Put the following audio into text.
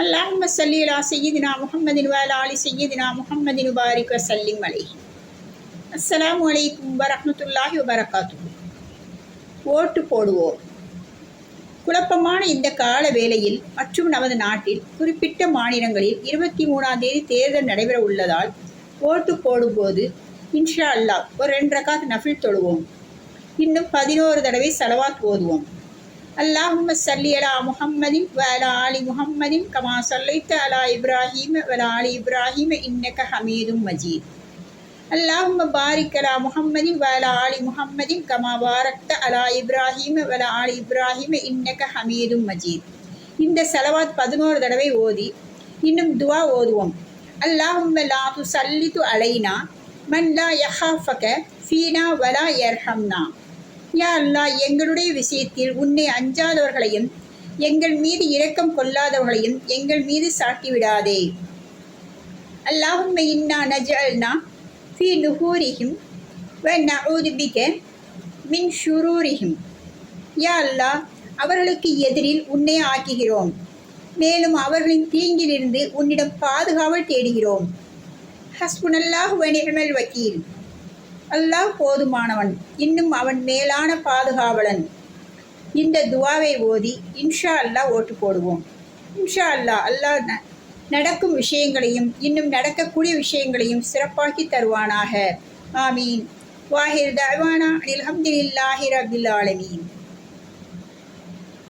اللهم صل على سيدنا محمد وعلى آل سيدنا محمد وبارك وسلم عليه. அஸ்ஸலாமு அலைக்கும் வரஹ்மத்துல்லாஹி வபரகாத்துஹு. ஓட்டு போடுவோர். குழப்பமான இந்த கால வேளையில் மற்றும் நமது நாட்டில் குறிப்பிட்ட மாநிலங்களில் 23ஆம் தேதி தேர்தல் நடைபெற உள்ளதால் ஓட்டு போடும்போது இன்ஷா அல்லாஹ் ஒரு 2 ரகாத் நஃபில் தொழுவோம். இன்னும் 11 தடவை ஸலவாத் ஓதுவோம். அல்லாஹும்ம ஸல்லி அலா முஹம்மதின் வ அலா ஆலி முஹம்மதின் கமா ஸல்லைத அலா இப்ராஹீம வ அலா ஆலி இப்ராஹீம இன்னக ஹமீதும் மஜீத். அல்லாஹும்ம பாரிக் அலா முஹம்மதின் வ அலா ஆலி முஹம்மதின் கமா பாரக்த அலா இப்ராஹீம வ அலா ஆலி இப்ராஹீம இன்னக ஹமீதும் மஜீத். இந்த ஸலவாத் 11 தடவை ஓதி இன்னும் துஆ ஓதுவோம். அல்லாஹும்ம லா துஸல்லிது அலைனா மன் லா யஹாஃபக ஃபீனா வ லா யர்ஹம்னா. யா அல்லாஹ், எங்களுடைய விஷயத்தில் உன்னை அஞ்சாதவர்களையும் எங்கள் மீது இரக்கம் கொள்ளாதவர்களையும் எங்கள் மீது சாட்டிவிடாதே. அல்லாஹும்ம இன்னா நஜஅல்னா ஃபீ நுஹூரிஹிம் வ நஊது பிக மின் ஷுரூரிஹிம். யா அல்லாஹ், அவர்களுக்கு எதிரில் உன்னை ஆக்குகிறோம், மேலும் அவர்களின் தீங்கிலிருந்து உன்னிடம் பாதுகாவல் தேடுகிறோம். ஹஸ்புனல்லாஹு வ நிஅமல் வக்கீல். அல்லாஹ் போதுமானவன், இன்னும் அவன் மேலான பாதுகாவலன். இந்த துவாவை ஓதி இன்ஷா அல்லாஹ் ஓட்டு போடுவோம். இன்ஷா அல்லாஹ் அல்லாஹ் நடக்கும் விஷயங்களையும் இன்னும் நடக்கக்கூடிய விஷயங்களையும் சிறப்பாக்கி தருவானாக. ஆமீன். வாஹிர் தஅவானா அல்ஹம்துலில்லாஹி ரப்பில் ஆலமீன்.